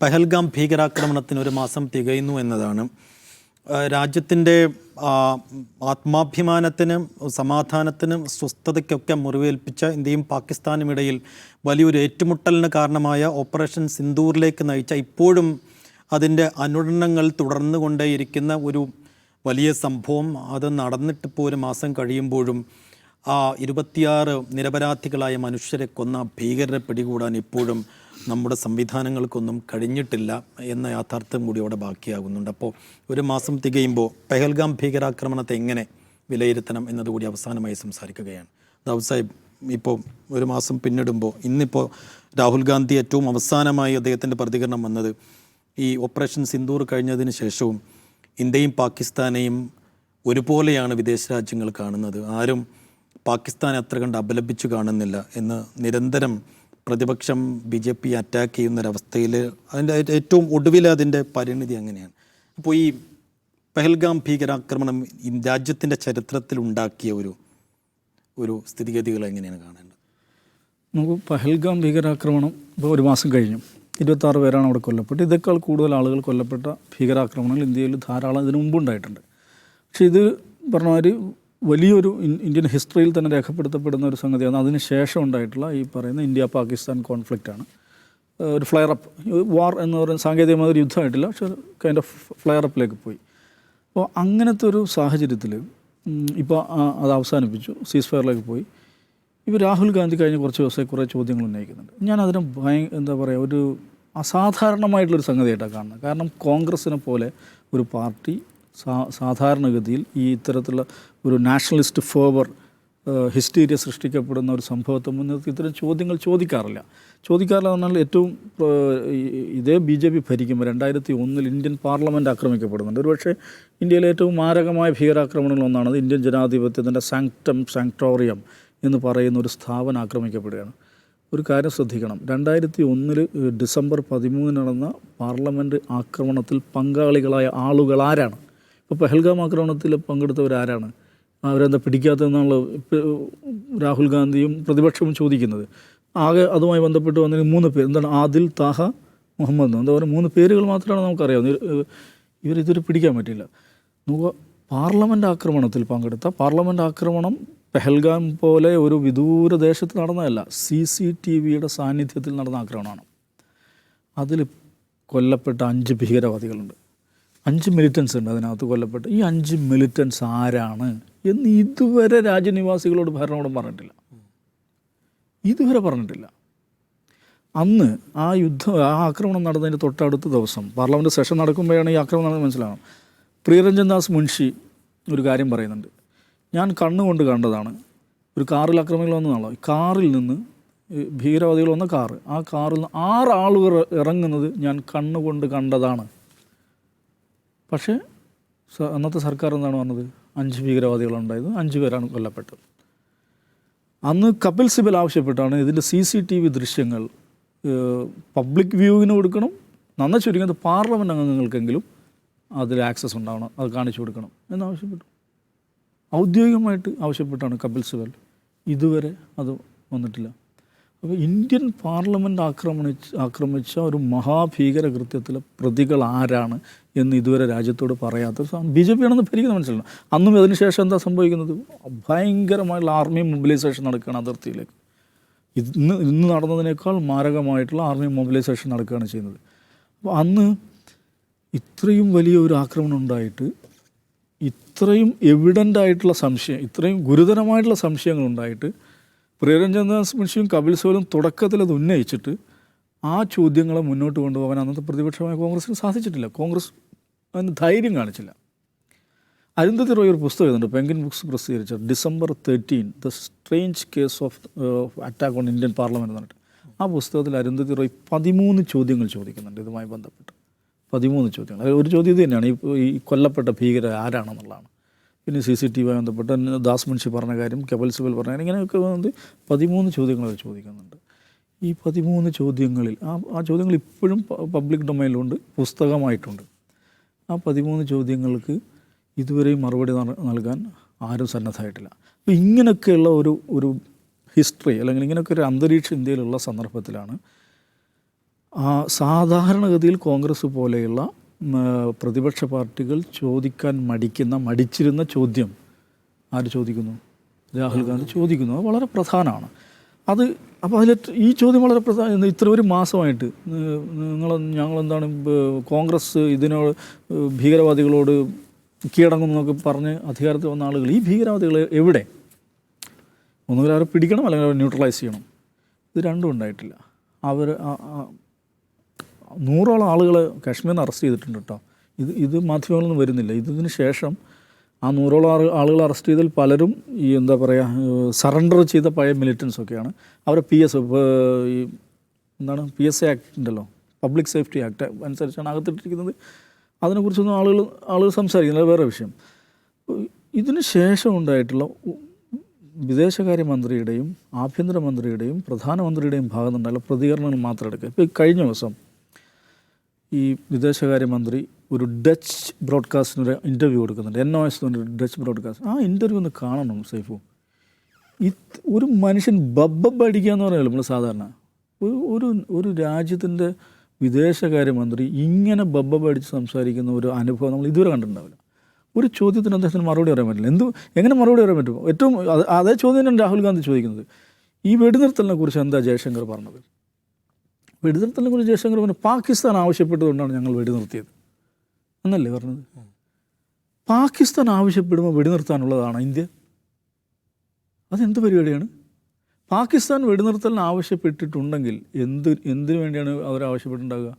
പഹൽഗാം ഭീകരാക്രമണത്തിന് ഒരു മാസം തികയുന്നു എന്നതാണ്. രാജ്യത്തിൻ്റെ ആത്മാഭിമാനത്തിനും സമാധാനത്തിനും സ്വസ്ഥതയ്ക്കൊക്കെ മുറിവേൽപ്പിച്ച ഇന്ത്യയും പാകിസ്ഥാനും ഇടയിൽ വലിയൊരു ഏറ്റുമുട്ടലിന് കാരണമായ ഓപ്പറേഷൻ സിന്ദൂറിലേക്ക് നയിച്ച, ഇപ്പോഴും അതിൻ്റെ അനുരണനങ്ങൾ തുടർന്നു കൊണ്ടേയിരിക്കുന്ന ഒരു വലിയ സംഭവം, അത് നടന്നിട്ടിപ്പോൾ ഒരു മാസം കഴിയുമ്പോഴും 26 നിരപരാധികളായ മനുഷ്യരെ കൊന്ന ഭീകരരെ പിടികൂടാൻ ഇപ്പോഴും നമ്മുടെ സംവിധാനങ്ങൾക്കൊന്നും കഴിഞ്ഞിട്ടില്ല എന്ന യാഥാർത്ഥ്യം കൂടി അവിടെ ബാക്കിയാകുന്നുണ്ട്. അപ്പോൾ ഒരു മാസം തികയുമ്പോൾ പഹൽഗാം ഭീകരാക്രമണത്തെ എങ്ങനെ വിലയിരുത്തണം എന്നതുകൂടി അവസാനമായി സംസാരിക്കുകയാണ്. ദാവൂദ് സാഹിബ്, ഇപ്പോൾ ഒരു മാസം പിന്നിടുമ്പോൾ ഇന്നിപ്പോൾ രാഹുൽ ഗാന്ധി ഏറ്റവും അവസാനമായി അദ്ദേഹത്തിൻ്റെ പ്രതികരണം വന്നത് ഈ ഓപ്പറേഷൻ സിന്ദൂർ കഴിഞ്ഞതിന് ശേഷവും ഇന്ത്യയും പാകിസ്ഥാനെയും ഒരുപോലെയാണ് വിദേശ രാജ്യങ്ങൾ കാണുന്നത്, ആരും പാകിസ്ഥാനെ അത്ര കണ്ട് അപലപിച്ചു കാണുന്നില്ല എന്ന് നിരന്തരം പ്രതിപക്ഷം BJP അറ്റാക്ക് ചെയ്യുന്നൊരവസ്ഥയിൽ അതിൻ്റെ ഏറ്റവും ഒടുവിൽ അതിൻ്റെ പരിണിതി അങ്ങനെയാണ്. അപ്പോൾ ഈ പഹൽഗാം ഭീകരാക്രമണം രാജ്യത്തിൻ്റെ ചരിത്രത്തിൽ ഉണ്ടാക്കിയ ഒരു സ്ഥിതിഗതികൾ എങ്ങനെയാണ് കാണേണ്ടത്? നമുക്ക് പഹൽഗാം ഭീകരാക്രമണം ഇപ്പോൾ ഒരു മാസം കഴിഞ്ഞു. 26 പേരാണ് അവിടെ കൊല്ലപ്പെട്ടത്. ഇതേക്കാൾ കൂടുതൽ ആളുകൾ കൊല്ലപ്പെട്ട ഭീകരാക്രമണങ്ങൾ ഇന്ത്യയിൽ ധാരാളം ഇതിനു മുമ്പുണ്ടായിട്ടുണ്ട്. പക്ഷേ ഇത് പറഞ്ഞാൽ വലിയൊരു ഇന്ത്യൻ ഹിസ്റ്ററിയിൽ തന്നെ രേഖപ്പെടുത്തപ്പെടുന്ന ഒരു സംഗതിയാണ്. അതിന് ശേഷം ഉണ്ടായിട്ടുള്ള ഈ പറയുന്ന ഇന്ത്യ പാകിസ്ഥാൻ കോൺഫ്ലിക്റ്റാണ്. ഒരു ഫ്ലെയറപ്പ്, വാർ എന്ന് പറയുന്ന സാങ്കേതികമായ ഒരു യുദ്ധമായിട്ടില്ല, പക്ഷേ കൈൻഡ് ഓഫ് ഫ്ലെയറപ്പിലേക്ക് പോയി. അപ്പോൾ അങ്ങനത്തെ ഒരു സാഹചര്യത്തിൽ ഇപ്പോൾ അത് അവസാനിപ്പിച്ചു, സീസ് ഫയറിലേക്ക് പോയി. ഇപ്പോൾ രാഹുൽ ഗാന്ധി കഴിഞ്ഞ കുറച്ച് ദിവസമായി കുറേ ചോദ്യങ്ങൾ ഉന്നയിക്കുന്നുണ്ട്. ഞാൻ അതിനെ എന്താ പറയുക, ഒരു അസാധാരണമായിട്ടുള്ളൊരു സംഗതിയായിട്ടാണ് കാണുന്നത്. കാരണം കോൺഗ്രസിനെ പോലെ ഒരു പാർട്ടി സാധാരണഗതിയിൽ ഈ ഇത്തരത്തിലുള്ള ഒരു നാഷണലിസ്റ്റ് ഫേവർ ഹിസ്റ്റീരിയ സൃഷ്ടിക്കപ്പെടുന്ന ഒരു സംഭവത്തെ മുൻനിർത്തി ഇത്തരം ചോദ്യങ്ങൾ ചോദിക്കാറില്ല പറഞ്ഞാൽ ഏറ്റവും ഇതേ BJP ഭരിക്കുമ്പോൾ 2001 ഇന്ത്യൻ പാർലമെൻറ്റ് ആക്രമിക്കപ്പെടുന്നുണ്ട്. ഒരുപക്ഷെ ഇന്ത്യയിലെ ഏറ്റവും മാരകമായ ഭീകരാക്രമണങ്ങളൊന്നാണത്. ഇന്ത്യൻ ജനാധിപത്യത്തിൻ്റെ സാങ്ക്ടോറിയം എന്ന് പറയുന്ന ഒരു സ്ഥാപനം ആക്രമിക്കപ്പെടുകയാണ്. ഒരു കാര്യം ശ്രദ്ധിക്കണം, 2001 ഡിസംബർ 13 നടന്ന പാർലമെൻറ്റ് ആക്രമണത്തിൽ പങ്കാളികളായ ആളുകൾ ആരാണ്? ഇപ്പോൾ പഹൽഗാം ആക്രമണത്തിൽ പങ്കെടുത്തവരാരാണ്? അവരെന്താ പിടിക്കാത്തതെന്നാണ് രാഹുൽ ഗാന്ധിയും പ്രതിപക്ഷവും ചോദിക്കുന്നത്. ആകെ അതുമായി ബന്ധപ്പെട്ട് വന്നതിന് 3 പേര്, എന്താണ്, ആദിൽ, താഹ, മുഹമ്മദ്, എന്താ പറയുക, 3 പേരുകൾ മാത്രമാണ് നമുക്കറിയാം. ഇവരിതൊരു പിടിക്കാൻ പറ്റില്ല. നമുക്ക് പാർലമെൻറ്റ് ആക്രമണത്തിൽ പങ്കെടുത്ത, പാർലമെൻറ്റ് ആക്രമണം പഹൽഗാം പോലെ ഒരു വിദൂര ദേശത്ത് നടന്നതല്ല, CCTVയുടെ സാന്നിധ്യത്തിൽ നടന്ന ആക്രമണമാണ്. അതിൽ കൊല്ലപ്പെട്ട 5 ഭീകരവാദികളുണ്ട്, 5 മിലിറ്റൻസ് ഉണ്ട് അതിനകത്ത് കൊല്ലപ്പെട്ട. ഈ 5 മിലിറ്റൻസ് ആരാണ് എന്ന് ഇതുവരെ രാജ്യനിവാസികളോട് ഭരണകൂടം പറഞ്ഞിട്ടില്ല, ഇതുവരെ പറഞ്ഞിട്ടില്ല. അന്ന് ആ ആക്രമണം നടന്നതിൻ്റെ തൊട്ടടുത്ത ദിവസം പാർലമെൻറ്റ് സെഷൻ നടക്കുമ്പോഴാണ് ഈ ആക്രമണം നടന്നത് മനസ്സിലാകണം. പ്രിയരഞ്ജൻ ദാസ് മുൻഷി ഒരു കാര്യം പറയുന്നുണ്ട്, ഞാൻ കണ്ണുകൊണ്ട് കണ്ടതാണ്. ഒരു കാറിൽ ആക്രമണങ്ങൾ വന്നതാണല്ലോ, കാറിൽ നിന്ന് ഭീകരവാദികൾ വന്ന കാറ്, ആ കാറിൽ നിന്ന് 6 ആളുകൾ ഇറങ്ങുന്നത് ഞാൻ കണ്ണുകൊണ്ട് കണ്ടതാണ്. പക്ഷേ അന്നത്തെ സർക്കാർ എന്താണ് പറഞ്ഞത്? 5 ഭീകരവാദികളുണ്ടായത്, 5 പേരാണ് കൊല്ലപ്പെട്ടത്. അന്ന് കപിൽ സിബൽ ആവശ്യപ്പെട്ടാണ് ഇതിൻ്റെ CCTV ദൃശ്യങ്ങൾ പബ്ലിക് വ്യൂവിന് കൊടുക്കണം, നന്ന ചുരുങ്ങിയത് പാർലമെൻറ്റ് അംഗങ്ങൾക്കെങ്കിലും അതിൽ ആക്സസ് ഉണ്ടാവണം, അത് കാണിച്ചു കൊടുക്കണം എന്നാവശ്യപ്പെട്ടു. ഔദ്യോഗികമായിട്ട് ആവശ്യപ്പെട്ടാണ് കപിൽ സിബൽ. ഇതുവരെ അത് വന്നിട്ടില്ല. അപ്പോൾ ഇന്ത്യൻ പാർലമെൻറ്റ് ആക്രമിച്ച ഒരു മഹാഭീകര കൃത്യത്തിലെ പ്രതികൾ ആരാണ് എന്ന് ഇതുവരെ രാജ്യത്തോട് പറയാത്ത BJP ആണെന്ന് ഭരിക്കുന്നത് മനസ്സിലാണ്. അന്നും അതിനുശേഷം എന്താ സംഭവിക്കുന്നത്? ഭയങ്കരമായിട്ടുള്ള ആർമി മൊബിലൈസേഷൻ നടക്കുകയാണ് അതിർത്തിയിലേക്ക്. ഇന്ന് നടന്നതിനേക്കാൾ മാരകമായിട്ടുള്ള ആർമി മൊബിലൈസേഷൻ നടക്കുകയാണ് ചെയ്യുന്നത്. അപ്പോൾ അന്ന് ഇത്രയും വലിയ ഒരു ആക്രമണം ഉണ്ടായിട്ട്, ഇത്രയും എവിഡൻ്റ് ആയിട്ടുള്ള സംശയം, ഇത്രയും ഗുരുതരമായിട്ടുള്ള സംശയങ്ങളുണ്ടായിട്ട് പ്രിയരഞ്ജൻ ദാസ് മുൻഷിയും കപിൽ സിബലും തുടക്കത്തിൽ അത് ഉന്നയിച്ചിട്ട് ആ ചോദ്യങ്ങളെ മുന്നോട്ട് കൊണ്ടുപോകാൻ അന്നത്തെ പ്രതിപക്ഷമായ കോൺഗ്രസിന് സാധിച്ചിട്ടില്ല. കോൺഗ്രസ് അതിന് ധൈര്യം കാണിച്ചില്ല. അരുന്ധതി റോയ് ഒരു പുസ്തകം എഴുതുന്നുണ്ട്, പെൻഗ്വിൻ ബുക്സ് പ്രസിദ്ധീകരിച്ച December 13 the strange case of attack on Indian parliament എന്ന് പറഞ്ഞിട്ട്. ആ പുസ്തകത്തിൽ അരുന്ധതി റോയ് 13 ചോദ്യങ്ങൾ ചോദിക്കുന്നുണ്ട് ഇതുമായി ബന്ധപ്പെട്ട്. 13 ചോദ്യങ്ങൾ. ഒരു ചോദ്യം ഇത് തന്നെയാണ്, ഈ കൊല്ലപ്പെട്ട ഭീകര ആരാണെന്നുള്ളതാണ്. പിന്നെ CCTV ബന്ധപ്പെട്ട് ദാസ് മുൻഷി പറഞ്ഞ കാര്യം, കപിൽ സിബൽ പറഞ്ഞ കാര്യം, ഇങ്ങനെയൊക്കെ വന്നത് 13 ചോദ്യങ്ങൾ അവർ ചോദിക്കുന്നുണ്ട്. ഈ 13 ചോദ്യങ്ങളിൽ ആ ചോദ്യങ്ങൾ ഇപ്പോഴും പബ്ലിക് ഡൊമൈനിലുണ്ട്, പുസ്തകമായിട്ടുണ്ട്. ആ 13 ചോദ്യങ്ങൾക്ക് ഇതുവരെയും മറുപടി നൽകാൻ ആരും സന്നദ്ധമായിട്ടില്ല. അപ്പോൾ ഇങ്ങനെയൊക്കെയുള്ള ഒരു ഹിസ്റ്ററി അല്ലെങ്കിൽ ഇങ്ങനെയൊക്കെ ഒരു അന്തരീക്ഷം ഇന്ത്യയിലുള്ള സന്ദർഭത്തിലാണ് സാധാരണഗതിയിൽ കോൺഗ്രസ് പോലെയുള്ള പ്രതിപക്ഷ പാർട്ടികൾ ചോദിക്കാൻ മടിച്ചിരുന്ന ചോദ്യം ആര് ചോദിക്കുന്നു? രാഹുൽ ഗാന്ധി ചോദിക്കുന്നു. അത് വളരെ പ്രധാനമാണ്. അപ്പോൾ ഈ ചോദ്യം വളരെ പ്രധാനം. ഇത്ര ഒരു മാസമായിട്ട് ഞങ്ങളെന്താണ് കോൺഗ്രസ് ഇതിനോട് ഭീകരവാദികളോട് കീഴടങ്ങുന്നൊക്കെ പറഞ്ഞ് അധികാരത്തിൽ വന്ന ആളുകൾ, ഈ ഭീകരവാദികൾ എവിടെ? ഒന്നുകിൽ അവരെ പിടിക്കണം, അല്ലെങ്കിൽ അവരെ ന്യൂട്രലൈസ് ചെയ്യണം. ഇത് രണ്ടും ഉണ്ടായിട്ടില്ല. അവർ 100ഓളം ആളുകളെ കാശ്മീരിൽ നിന്ന് അറസ്റ്റ് ചെയ്തിട്ടുണ്ട് കേട്ടോ. ഇത് മാധ്യമങ്ങളൊന്നും വരുന്നില്ല. ഇതിന് ശേഷം ആ 100ഓളം ആളുകൾ അറസ്റ്റ് ചെയ്തതിൽ പലരും ഈ എന്താ പറയുക സറണ്ടർ ചെയ്ത പഴയ മിലിറ്റൻസൊക്കെയാണ്. അവരെ PSA ആക്ട് ഉണ്ടല്ലോ, പബ്ലിക് സേഫ്റ്റി ആക്ട് അനുസരിച്ചാണ് അകത്തിട്ടിരിക്കുന്നത്. അതിനെക്കുറിച്ചൊന്നും ആളുകൾ സംസാരിക്കുന്നത് വേറെ വിഷയം. ഇതിന് ശേഷം ഉണ്ടായിട്ടുള്ള വിദേശകാര്യമന്ത്രിയുടെയും ആഭ്യന്തരമന്ത്രിയുടെയും പ്രധാനമന്ത്രിയുടെയും ഭാഗത്തു നിന്നുള്ള പ്രതികരണങ്ങൾ മാത്രം എടുക്കുക. ഇപ്പോൾ കഴിഞ്ഞ ദിവസം ഈ വിദേശകാര്യമന്ത്രി ഒരു ഡച്ച് ബ്രോഡ്കാസ്റ്റിനൊരു ഇൻ്റർവ്യൂ കൊടുക്കുന്നുണ്ട്. NOS എന്നൊരു ഡച്ച് ബ്രോഡ്കാസ്റ്റ്. ആ ഇൻ്റർവ്യൂ ഒന്ന് കാണണം സൈഫു. ഒരു മനുഷ്യൻ ബബ്ബബ് അടിക്കുക എന്ന് പറയുമല്ലോ നമ്മൾ സാധാരണ. ഒരു രാജ്യത്തിൻ്റെ വിദേശകാര്യമന്ത്രി ഇങ്ങനെ ബബ്ബബ് അടിച്ച് സംസാരിക്കുന്ന ഒരു അനുഭവം നമ്മൾ ഇതുവരെ കണ്ടിട്ടുണ്ടാവില്ല. ഒരു ചോദ്യത്തിന് അദ്ദേഹത്തിന് മറുപടി പറയാൻ പറ്റില്ല. എങ്ങനെ മറുപടി പറയാൻ പറ്റും? ഏറ്റവും അതേ ചോദ്യം തന്നെയാണ് രാഹുൽ ഗാന്ധി ചോദിക്കുന്നത്. ഈ വെടിനിർത്തലിനെ കുറിച്ച് എന്താ ജയശങ്കർ പറഞ്ഞത്? വെടിനിർത്തലിനെ കുറിച്ച് ജയശങ്കർ പറഞ്ഞു പാകിസ്ഥാൻ ആവശ്യപ്പെട്ടതുകൊണ്ടാണ് ഞങ്ങൾ വെടിനിർത്തിയത് എന്നല്ലേ പറഞ്ഞത്. പാകിസ്ഥാൻ ആവശ്യപ്പെടുമ്പോൾ വെടിനിർത്താനുള്ളതാണ് ഇന്ത്യ? അതെന്ത് പരിപാടിയാണ്? പാകിസ്ഥാൻ വെടിനിർത്തലിന് ആവശ്യപ്പെട്ടിട്ടുണ്ടെങ്കിൽ എന്തിനു വേണ്ടിയാണ് അവർ ആവശ്യപ്പെട്ടിട്ടുണ്ടാകുക?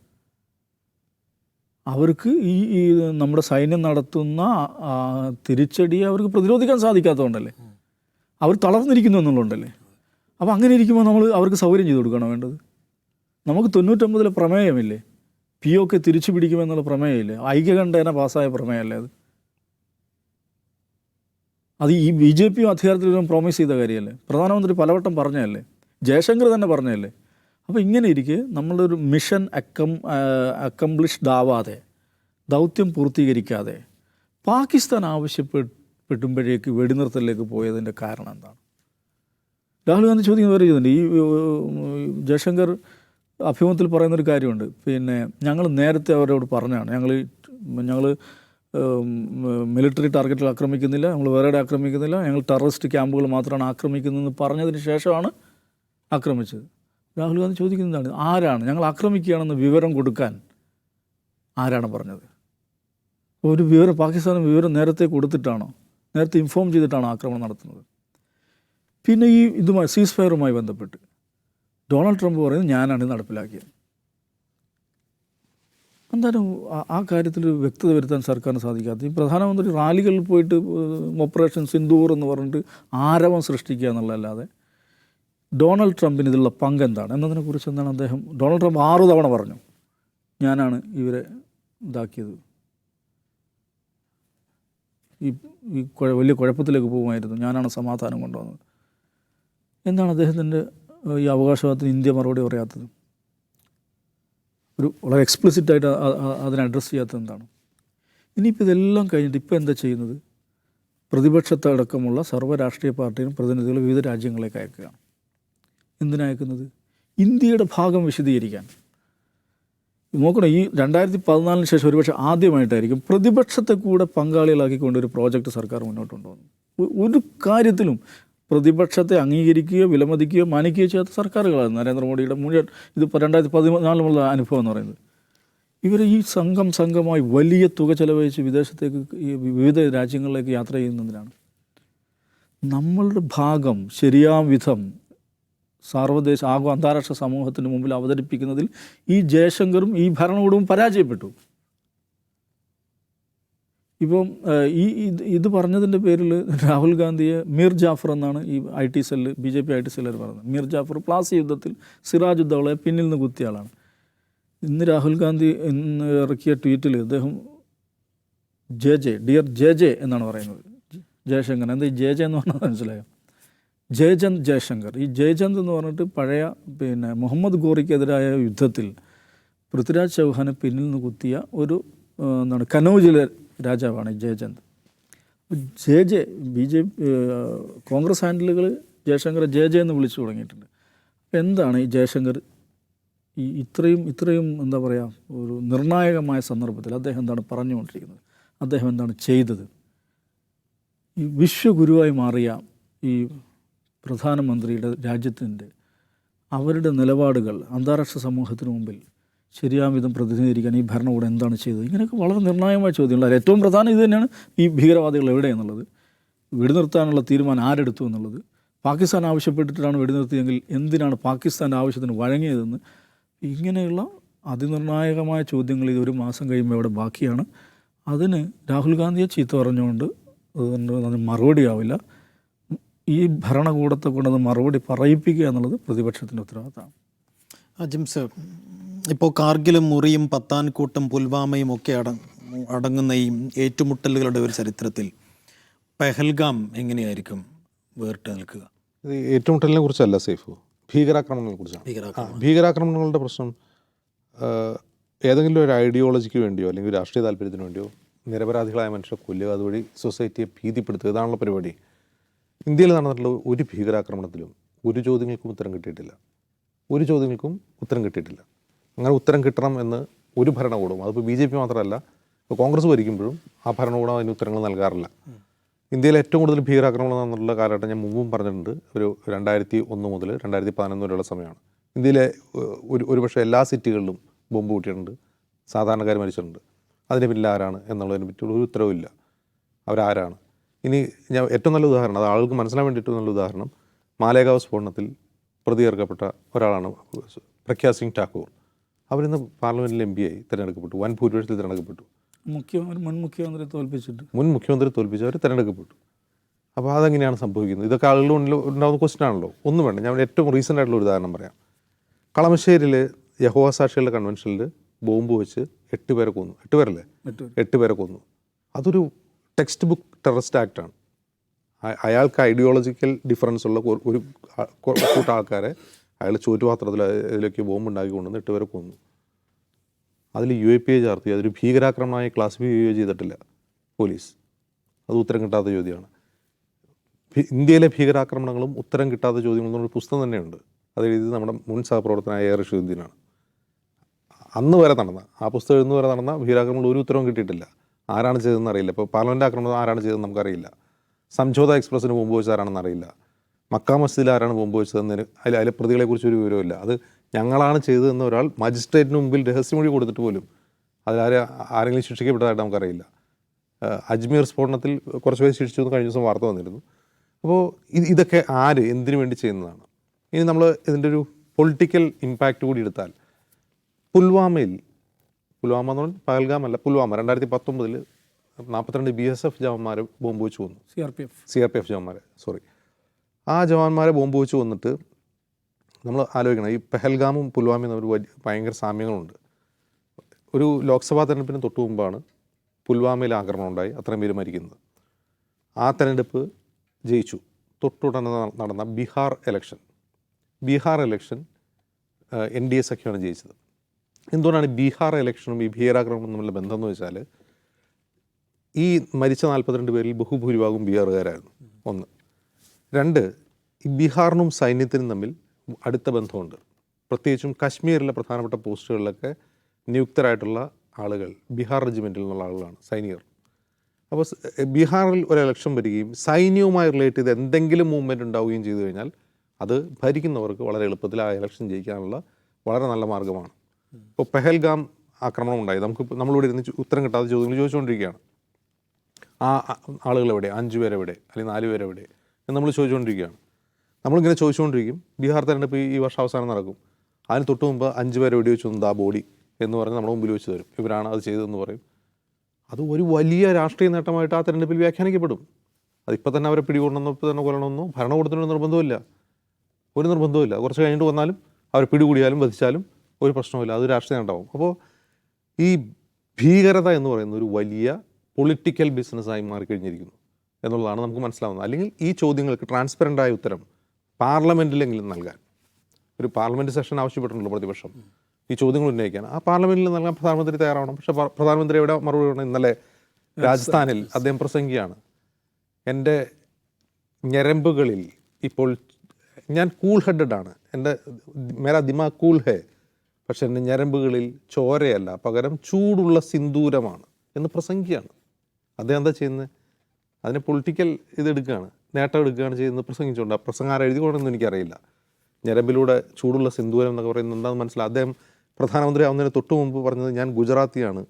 അവർക്ക് ഈ നമ്മുടെ സൈന്യം നടത്തുന്ന തിരിച്ചടിയെ അവർക്ക് പ്രതിരോധിക്കാൻ സാധിക്കാത്തതുകൊണ്ടല്ലേ, അവർ തളർന്നിരിക്കുന്നു എന്നുള്ളതുകൊണ്ടല്ലേ. അപ്പോൾ അങ്ങനെ ഇരിക്കുമ്പോൾ നമ്മൾ അവർക്ക് സൗകര്യം ചെയ്ത് കൊടുക്കണം വേണ്ടത്. നമുക്ക് 99 പ്രമേയമില്ലേ, POK തിരിച്ചു പിടിക്കുമെന്നുള്ള പ്രമേയമില്ലേ? ഐക്യകണ്ഠേന പാസ്സായ പ്രമേയമല്ലേ അത് ഈ BJP അധികാരത്തിൽ വരുമ്പോൾ പ്രോമിസ് ചെയ്ത കാര്യമല്ലേ? പ്രധാനമന്ത്രി പലവട്ടം പറഞ്ഞതല്ലേ? ജയശങ്കർ തന്നെ പറഞ്ഞതല്ലേ? അപ്പോൾ ഇങ്ങനെ ഇരിക്കെ നമ്മളൊരു മിഷൻ അക്കംപ്ലിഷ്ഡ് ആവാതെ, ദൗത്യം പൂർത്തീകരിക്കാതെ പാകിസ്ഥാൻ ആവശ്യപ്പെട്ടുമ്പോഴേക്ക് വെടിനിർത്തലിലേക്ക് പോയതിൻ്റെ കാരണം എന്താണ്? രാഹുൽ ഗാന്ധി ചോദിക്കുന്ന വേറെ ചെയ്യുന്നുണ്ട്. ഈ ജയശങ്കർ അഭിമുഖത്തിൽ പറയുന്നൊരു കാര്യമുണ്ട്. ഞങ്ങൾ നേരത്തെ അവരോട് പറഞ്ഞാണ്, ഞങ്ങൾ മിലിറ്ററി ടാർഗറ്റുകൾ ആക്രമിക്കുന്നില്ല, ഞങ്ങൾ വേറെ ആക്രമിക്കുന്നില്ല, ഞങ്ങൾ ടെററിസ്റ്റ് ക്യാമ്പുകൾ മാത്രമാണ് ആക്രമിക്കുന്നതെന്ന് പറഞ്ഞതിന് ശേഷമാണ് ആക്രമിച്ചത്. രാഹുൽ ഗാന്ധി ചോദിക്കുന്നതാണ്, ആരാണ് ഞങ്ങൾ ആക്രമിക്കുകയാണെന്ന് വിവരം കൊടുക്കാൻ ആരാണ് പറഞ്ഞത്? ഒരു വിവരം പാകിസ്ഥാന് വിവരം നേരത്തെ കൊടുത്തിട്ടാണോ, നേരത്തെ ഇൻഫോം ചെയ്തിട്ടാണോ ആക്രമണം നടത്തുന്നത്? പിന്നെ ഇതുമായി സീസ് ഫയറുമായി ബന്ധപ്പെട്ട് ഡൊണാൾഡ് ട്രംപ് പറയുന്നത് ഞാനാണ് നടപ്പിലാക്കിയത്. എന്തായാലും ആ കാര്യത്തിൽ വ്യക്തത വരുത്താൻ സർക്കാരിന് സാധിക്കാത്ത ഈ പ്രധാനമന്ത്രി റാലികളിൽ പോയിട്ട് ഓപ്പറേഷൻ സിന്ദൂർ എന്ന് പറഞ്ഞിട്ട് ആരവം സൃഷ്ടിക്കുക എന്നുള്ളതല്ലാതെ ഡൊണാൾഡ് ട്രംപിന് ഇതിലുള്ള പങ്ക് എന്താണ് എന്നതിനെക്കുറിച്ച് എന്താണ് ഡൊണാൾഡ് ട്രംപ് 6 തവണ പറഞ്ഞു ഞാനാണ് ഇവരെ ഇതാക്കിയത്, ഈ വലിയ കുഴപ്പത്തിലേക്ക് പോകുമായിരുന്നു, ഞാനാണ് സമാധാനം കൊണ്ടുവന്നത്. എന്താണ് അദ്ദേഹത്തിൻ്റെ ഈ അവകാശവാദത്തിന് ഇന്ത്യ മറുപടി പറയാത്തത്? വളരെ എക്സ്പ്ലിസിറ്റായിട്ട് അതിനെ അഡ്രസ്സ് ചെയ്യാത്തത് എന്താണ്? ഇനിയിപ്പോൾ ഇതെല്ലാം കഴിഞ്ഞിട്ട് ഇപ്പോൾ എന്താ ചെയ്യുന്നത്? പ്രതിപക്ഷത്തടക്കമുള്ള സർവ്വ രാഷ്ട്രീയ പാർട്ടിയും പ്രതിനിധികൾ വിവിധ രാജ്യങ്ങളിലേക്ക് അയക്കുകയാണ്. എന്തിനയക്കുന്നത്? ഇന്ത്യയുടെ ഭാഗം വിശദീകരിക്കാൻ. നോക്കണം, ഈ 2014 ശേഷം ഒരുപക്ഷെ ആദ്യമായിട്ടായിരിക്കും പ്രതിപക്ഷത്തെ കൂടെ പങ്കാളികളാക്കിക്കൊണ്ട് ഒരു പ്രോജക്റ്റ് സർക്കാർ മുന്നോട്ട് കൊണ്ടുവന്നു. ഒരു കാര്യത്തിലും പ്രതിപക്ഷത്തെ അംഗീകരിക്കുകയോ വിലമതിക്കുകയോ മാനിക്കുകയോ ചെയ്യാത്ത സർക്കാരുകളാണ് നരേന്ദ്രമോദിയുടെ മുഴുവൻ. ഇതിപ്പോൾ 2014 അനുഭവം എന്ന് പറയുന്നത്. ഇവർ ഈ സംഘമായി വലിയ തുക ചെലവഴിച്ച് വിദേശത്തേക്ക് ഈ വിവിധ രാജ്യങ്ങളിലേക്ക് യാത്ര ചെയ്യുന്നതിനാണ്. നമ്മളുടെ ഭാഗം ശരിയാം വിധം അന്താരാഷ്ട്ര സമൂഹത്തിന് മുമ്പിൽ അവതരിപ്പിക്കുന്നതിൽ ഈ ജയശങ്കറും ഈ ഭരണകൂടവും പരാജയപ്പെട്ടു. ഇപ്പം ഇത് പറഞ്ഞതിൻ്റെ പേരിൽ രാഹുൽ ഗാന്ധിയെ മീർ ജാഫർ എന്നാണ് ഈ IT സെല്ല് BJP IT സെല്ലുകാർ പറയുന്നത്. മീർ ജാഫർ പ്ലാസി യുദ്ധത്തിൽ സിറാജ് ഉദ്ദൗളയെ പിന്നിൽ നിന്ന് കുത്തിയ ആളാണ്. ഇന്ന് രാഹുൽ ഗാന്ധി ഇറക്കിയ ട്വീറ്റിൽ അദ്ദേഹം ഡിയർ JJ എന്നാണ് പറയുന്നത്. ജയശങ്കർ എന്താ ഈ JJ എന്ന് പറഞ്ഞാൽ മനസ്സിലായോ? ജയചന്ദ് ജയശങ്കർ. ഈ ജയചന്ദ് എന്ന് പറഞ്ഞിട്ട് പഴയ മുഹമ്മദ് ഗോറിക്കെതിരായ യുദ്ധത്തിൽ പൃഥ്വിരാജ് ചൗഹാനെ പിന്നിൽ നിന്ന് കുത്തിയ ഒരു കനൗജിലെ രാജാവാണ് ഈ ജയചന്ദ്. JJ BJP കോൺഗ്രസ് ഹാൻഡിലുകൾ ജയശങ്കറെ JJ എന്ന് വിളിച്ചു തുടങ്ങിയിട്ടുണ്ട്. അപ്പോൾ എന്താണ് ഈ ജയശങ്കർ ഇത്രയും എന്താ പറയുക, ഒരു നിർണായകമായ സന്ദർഭത്തിൽ അദ്ദേഹം എന്താണ് പറഞ്ഞുകൊണ്ടിരിക്കുന്നത്, അദ്ദേഹം എന്താണ് ചെയ്തത്? ഈ വിശ്വഗുരുവായി മാറിയ ഈ പ്രധാനമന്ത്രിയുടെ രാജ്യത്തിൻ്റെ അവരുടെ നിലപാടുകൾ അന്താരാഷ്ട്ര സമൂഹത്തിന് മുമ്പിൽ ശരിയാം വിധം പ്രതിനിധീകരിക്കാൻ ഈ ഭരണകൂടം എന്താണ് ചെയ്തത്? ഇങ്ങനെയൊക്കെ വളരെ നിർണായകമായ ചോദ്യങ്ങൾ. ഏറ്റവും പ്രധാനം ഇത് തന്നെയാണ്, ഈ ഭീകരവാദികൾ എവിടെയെന്നുള്ളത്, വെടിനിർത്താനുള്ള തീരുമാനം ആരെടുത്തു എന്നുള്ളത്, പാകിസ്ഥാൻ ആവശ്യപ്പെട്ടിട്ടാണ് വെടിനിർത്തിയെങ്കിൽ എന്തിനാണ് പാകിസ്ഥാൻ്റെ ആവശ്യത്തിന് വഴങ്ങിയതെന്ന്, ഇങ്ങനെയുള്ള അതിനിർണായകമായ ചോദ്യങ്ങൾ ഇത് ഒരു മാസം കഴിയുമ്പോൾ ഇവിടെ ബാക്കിയാണ്. അതിന് രാഹുൽ ഗാന്ധിയെ ചീത്ത പറഞ്ഞുകൊണ്ട് അതിന് മറുപടിയാവില്ല. ഈ ഭരണകൂടത്തെ കൊണ്ടത് മറുപടി പറയിപ്പിക്കുക എന്നുള്ളത് പ്രതിപക്ഷത്തിൻ്റെ ഉത്തരവാദിത്തമാണ്. ജിംസ്, ഇപ്പോൾ കാർഗിലും മുറിയും പത്താൻകോട്ടും പുൽവാമയും ഒക്കെ അടങ്ങുന്ന ഈ ഏറ്റുമുട്ടലുകളുടെ ഒരു ചരിത്രത്തിൽ പെഹൽഗാം എങ്ങനെയായിരിക്കും വേറിട്ട് നിൽക്കുക? ഇത് ഏറ്റുമുട്ടലിനെ കുറിച്ചല്ല സേഫ്, ഭീകരാക്രമണങ്ങളെ കുറിച്ചാണ്. ഭീകരാക്രമണങ്ങളുടെ പ്രശ്നം ഏതെങ്കിലും ഒരു ഐഡിയോളജിക്ക് വേണ്ടിയോ അല്ലെങ്കിൽ രാഷ്ട്രീയ താല്പര്യത്തിന് വേണ്ടിയോ നിരപരാധികളായ മനുഷ്യരെ കൊല്ലുക, അതുവഴി സൊസൈറ്റിയെ ഭീതിപ്പെടുത്തുക, ഇതാണുള്ള പരിപാടി. ഇന്ത്യയിൽ നടന്നിട്ടുള്ള ഒരു ഭീകരാക്രമണത്തിലും ഒരു ചോദ്യങ്ങൾക്കും ഉത്തരം കിട്ടിയിട്ടില്ല. അങ്ങനെ ഉത്തരം കിട്ടണം എന്ന് ഒരു ഭരണകൂടവും, അതിപ്പോൾ BJP മാത്രമല്ല, ഇപ്പോൾ കോൺഗ്രസ് ഭരിക്കുമ്പോഴും ആ ഭരണകൂടം അതിന് ഉത്തരങ്ങൾ നൽകാറില്ല. ഇന്ത്യയിൽ ഏറ്റവും കൂടുതൽ ഭീകരാക്രമണം എന്നുള്ള കാലഘട്ടം ഞാൻ മുമ്പും പറഞ്ഞിട്ടുണ്ട്. ഒരു 2001 മുതൽ 2011 വരെയുള്ള സമയമാണ്. ഇന്ത്യയിലെ ഒരുപക്ഷെ എല്ലാ സിറ്റികളിലും ബോംബ് പൊട്ടിയിട്ടുണ്ട്, സാധാരണക്കാർ മരിച്ചിട്ടുണ്ട്. അതിന് പിന്നിൽ ആരാണ് എന്നുള്ളതിനെ പറ്റിയുള്ള ഒരു ഉത്തരവില്ല. അവരാരാണ്? ഇനി ഞാൻ ഏറ്റവും നല്ല ഉദാഹരണം, അത് ആൾക്ക് മനസ്സിലാൻ വേണ്ടി ഏറ്റവും നല്ല ഉദാഹരണം, മാലേഗാവ് സ്ഫോടനത്തിൽ പ്രതി ചേർക്കപ്പെട്ട ഒരാളാണ് പ്രഗ്യാ സിംഗ് ഠാക്കൂർ. അവരിന്ന് പാർലമെൻറ്റിൽ MP ആയി തിരഞ്ഞെടുക്കപ്പെട്ടു, വൻ ഭൂരിപക്ഷത്തിൽ തിരഞ്ഞെടുക്കപ്പെട്ടു. മുൻ മുഖ്യമന്ത്രി തോൽപ്പിച്ച് അവർ തിരഞ്ഞെടുക്കപ്പെട്ടു. അപ്പോൾ അതെങ്ങനെയാണ് സംഭവിക്കുന്നത്? ഇതൊക്കെ ആളുകളുടെ മുന്നിൽ ഉണ്ടാകുന്ന ക്വസ്റ്റ്യൻ ആണല്ലോ. ഒന്നും വേണ്ട, ഞാൻ ഏറ്റവും റീസെൻ്റ് ആയിട്ടുള്ള ഒരു ഉദാഹരണം പറയാം. കളമശ്ശേരിയിൽ യഹോവ സാക്ഷികളുടെ കൺവെൻഷനിൽ ബോംബ് വെച്ച് 8 പേരെ കൊന്നു. 8 പേരല്ലേ? 8 പേരെ കൊന്നു. അതൊരു ടെക്സ്റ്റ് ബുക്ക് ടെററിസ്റ്റ് ആക്റ്റാണ്. അയാൾക്ക് ഐഡിയോളജിക്കൽ ഡിഫറൻസ് ഉള്ള ഒരു കൂട്ടം ആൾക്കാരെ അയാൾ ചോറ്റുപാത്രത്തിൽ ഇതിലേക്ക് ബോംബ് ഉണ്ടാക്കി കൊണ്ടുവന്ന് 8 പേരെ കൊന്നു. അതിൽ UAPA ചേർത്തി. അതൊരു ഭീകരാക്രമണമായി ക്ലാസിഫൈ ചെയ്തിട്ടില്ല പോലീസ്. അത് ഉത്തരം കിട്ടാത്ത ചോദ്യമാണ്. ഇന്ത്യയിലെ ഭീകരാക്രമണങ്ങളും ഉത്തരം കിട്ടാത്ത ചോദ്യങ്ങളും എന്നൊരു പുസ്തകം തന്നെയുണ്ട്. അത് എഴുതിയത് നമ്മുടെ മുൻ സഹപ്രവർത്തനായ AR റഷീദുദ്ദീനാണ്. അന്ന് വരെ നടന്ന ആ പുസ്തകം ഇന്ന് വരെ നടന്ന ഭീകരാക്രമണങ്ങൾ ഒരു ഉത്തരവും കിട്ടിയിട്ടില്ല. ആരാണ് ചെയ്തതെന്ന് അറിയില്ല. ഇപ്പോൾ പാർലമെൻറ്റ് ആക്രമണം ആരാണ് ചെയ്തതെന്ന് നമുക്കറിയില്ല. സംജോത എക്സ്പ്രസ്സിന് ബോംബ് വെച്ചത് ആരാണെന്ന് അറിയില്ല. മക്ക മസ്ജിദിൽ ആരാണ് ബോംബ് വെച്ചതെന്ന് അതിലെ പ്രതികളെക്കുറിച്ച് ഒരു വിവരമില്ല. അത് ഞങ്ങളാണ് ചെയ്തതെന്ന് ഒരാൾ മജിസ്ട്രേറ്റിന് മുമ്പിൽ രഹസ്യമൊഴി കൊടുത്തിട്ട് പോലും ആരെങ്കിലും ശിക്ഷിക്കപ്പെട്ടതായിട്ട് നമുക്കറിയില്ല. അജ്മീർ സ്ഫോടനത്തിൽ കുറച്ച് പേര് ശിക്ഷിച്ചു കഴിഞ്ഞ ദിവസം വാർത്ത വന്നിരുന്നു. അപ്പോൾ ഇതൊക്കെ എന്തിനു വേണ്ടി ചെയ്യുന്നതാണ്? ഇനി നമ്മൾ ഇതിൻ്റെ ഒരു പൊളിറ്റിക്കൽ ഇമ്പാക്റ്റ് കൂടി എടുത്താൽ, പുൽവാമ എന്ന് പറഞ്ഞാൽ പഹൽഗാം അല്ല, പുൽവാമ 2019 42 BSF ജവാന്മാരെ ബോംബ് വെച്ച് കൊന്നു. CRPF ജവാന്മാരെ, ആ ജവാന്മാരെ ബോംബ് വെച്ച് കൊന്നിട്ട് നമ്മൾ ആലോചിക്കണം, ഈ പെഹൽഗാമും പുൽവാമയും തമ്മിൽ ഭയങ്കര സാമ്യങ്ങളുണ്ട്. ഒരു ലോക്സഭാ തെരഞ്ഞെടുപ്പിന് തൊട്ട് മുമ്പാണ് പുൽവാമയിൽ ആക്രമണം ഉണ്ടായി, അത്രയും പേര് മരിക്കുന്നത്. ആ തെരഞ്ഞെടുപ്പ് ജയിച്ചു. തൊട്ടുടനെ നടന്ന ബീഹാർ ഇലക്ഷൻ NDA സഖ്യമാണ് ജയിച്ചത്. എന്തുകൊണ്ടാണ് ബീഹാർ ഇലക്ഷനും ഈ ഭീകരാക്രമണവും തമ്മിലുള്ള ബന്ധം എന്ന് വെച്ചാൽ, ഈ മരിച്ച 42 പേരിൽ ബഹുഭൂരിഭാഗവും ബീഹാറുകാരായിരുന്നു. 1. 2, ഈ ബീഹാറിനും സൈന്യത്തിനും തമ്മിൽ അടുത്ത ബന്ധമുണ്ട്. പ്രത്യേകിച്ചും കശ്മീരിലെ പ്രധാനപ്പെട്ട പോസ്റ്റുകളിലൊക്കെ നിയുക്തരായിട്ടുള്ള ആളുകൾ ബീഹാർ റെജിമെൻറ്റിൽ നിന്നുള്ള ആളുകളാണ്, സൈനികർ. അപ്പോൾ ബീഹാറിൽ ഒരു ഇലക്ഷൻ വരികയും സൈന്യവുമായി റിലേറ്റ് ചെയ്ത് എന്തെങ്കിലും മൂവ്മെൻറ്റ് ഉണ്ടാവുകയും ചെയ്തു കഴിഞ്ഞാൽ അത് ഭരിക്കുന്നവർക്ക് വളരെ എളുപ്പത്തിൽ ആ ഇലക്ഷൻ ജയിക്കാനുള്ള വളരെ നല്ല മാർഗ്ഗമാണ്. ഇപ്പോൾ പെഹൽഗാം ആക്രമണം ഉണ്ടായി, നമ്മളിവിടെ ഇരുന്ന് ഉത്തരം കിട്ടാത്ത ചോദ്യങ്ങൾ ചോദിച്ചുകൊണ്ടിരിക്കുകയാണ്. ആ ആളുകൾ എവിടെ? 5 പേരെവിടെ? അല്ലെങ്കിൽ 4 പേരെവിടെ എന്ന് നമ്മൾ ചോദിച്ചുകൊണ്ടിരിക്കുകയാണ്. നമ്മളിങ്ങനെ ചോദിച്ചുകൊണ്ടിരിക്കും. ബീഹാർ തെരഞ്ഞെടുപ്പ് ഈ വർഷം അവസാനം നടക്കും. അതിന് തൊട്ട് മുമ്പ് 5 പേരെ വെടി വെച്ചു തന്നു, ആ ബോഡി എന്ന് പറഞ്ഞ് നമ്മുടെ മുമ്പിൽ വെച്ച് തരും. ഇവരാണ് അത് ചെയ്തതെന്ന് പറയും. അത് ഒരു വലിയ രാഷ്ട്രീയ നേട്ടമായിട്ട് ആ തെരഞ്ഞെടുപ്പിൽ വ്യാഖ്യാനിക്കപ്പെടും. അതിപ്പോൾ തന്നെ അവരെ പിടികൂടണമെന്നോ ഇപ്പോൾ തന്നെ കൊല്ലണമെന്നോ ഭരണകൂടത്തിനൊരു നിർബന്ധമില്ല. കുറച്ച് കഴിഞ്ഞിട്ട് വന്നാലും അവരെ പിടികൂടിയാലും വധിച്ചാലും ഒരു പ്രശ്നമില്ല, അത് രാഷ്ട്രീയ നേട്ടമാവും. അപ്പോൾ ഈ ഭീകരത എന്ന് പറയുന്ന ഒരു വലിയ പൊളിറ്റിക്കൽ ബിസിനസ്സായി മാറിക്കഴിഞ്ഞിരിക്കുന്നു എന്നുള്ളതാണ് നമുക്ക് മനസ്സിലാവുന്നത്. അല്ലെങ്കിൽ ഈ ചോദ്യങ്ങൾക്ക് ട്രാൻസ്പെറൻ്റായ ഉത്തരം പാർലമെൻറ്റിലെങ്കിലും നൽകാൻ, ഒരു പാർലമെൻറ്റ് സെഷൻ ആവശ്യപ്പെട്ടിട്ടുണ്ടല്ലോ പ്രതിപക്ഷം ഈ ചോദ്യങ്ങൾ ഉന്നയിക്കാൻ, ആ പാർലമെൻറ്റിൽ നൽകാൻ പ്രധാനമന്ത്രി തയ്യാറാവണം. പക്ഷേ പ്രധാനമന്ത്രി എവിടെ മറുപടി പറയണം? ഇന്നലെ രാജസ്ഥാനിൽ അദ്ദേഹം പ്രസംഗിക്കുകയാണ്, എൻ്റെ ഞരമ്പുകളിൽ ഇപ്പോൾ ഞാൻ കൂൾ ഹെഡഡ് ആണ്, എൻ്റെ മേരാ ദിമാഗ് കൂൾ ഹേ, പക്ഷെ എൻ്റെ ഞരമ്പുകളിൽ ചോരയല്ല, പകരം ചൂടുള്ള സിന്ദൂരമാണ് എന്ന് പ്രസംഗിക്കുകയാണ്. അദ്ദേഹം എന്താ ചെയ്യുന്നത്? അതിനെ പൊളിറ്റിക്കൽ ഇതെടുക്കുകയാണ്, നേട്ടം എടുക്കുകയാണ് ചെയ്യുന്നത് പ്രസംഗിച്ചുകൊണ്ട്. ആ പ്രസംഗം ആരും എഴുതിക്കൊണ്ടെന്ന് എനിക്കറിയില്ല. ഞരമ്പിലൂടെ ചൂടുള്ള സിന്ദൂരം എന്നൊക്കെ പറയുന്നത് എന്താണെന്ന് മനസ്സിലായി. അദ്ദേഹം പ്രധാനമന്ത്രി ആവുന്നതിന് തൊട്ട് മുമ്പ് പറഞ്ഞത് ഞാൻ ഗുജറാത്തിയാണ്,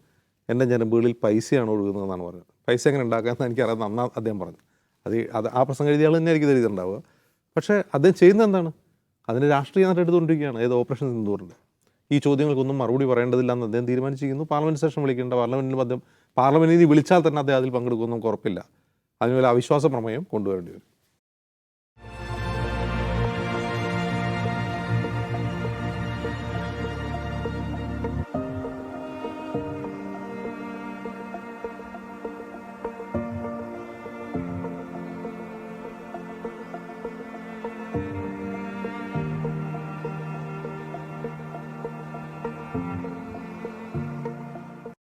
എൻ്റെ ഞരമ്പുകളിൽ പൈസയാണ് ഒഴുകുന്നതെന്നാണ് പറഞ്ഞത്. പൈസ എങ്ങനെ ഉണ്ടാക്കാമെന്ന് എനിക്കറിയാം നന്നാ അദ്ദേഹം പറഞ്ഞു. അത് ആ പ്രസംഗം എഴുതിയ ആൾ തന്നെ ആയിരിക്കും എഴുതിയിട്ടുണ്ടാവുക. പക്ഷേ അദ്ദേഹം ചെയ്യുന്നത് എന്താണ്? അതിന് രാഷ്ട്രീയ നേട്ടം എടുത്തുകൊണ്ടിരിക്കുകയാണ്. ഏത് ഓപ്പറേഷൻ സിന്ദൂറിൻ്റെ ഈ ചോദ്യങ്ങൾക്കൊന്നും മറുപടി പറയേണ്ടതില്ല എന്ന് അദ്ദേഹം തീരുമാനിച്ചിരിക്കുന്നു. പാർലമെൻറ്റ് സെഷൻ വിളിക്കേണ്ട, പാർലമെൻറ്റിൽ വിളിച്ചാൽ തന്നെ അദ്ദേഹം അതിൽ പങ്കെടുക്കുമെന്നും നമുക്ക് ഉറപ്പില്ല. അതിനുള്ള അവിശ്വാസ പ്രമേയം കൊണ്ടുവരേണ്ടി വരും.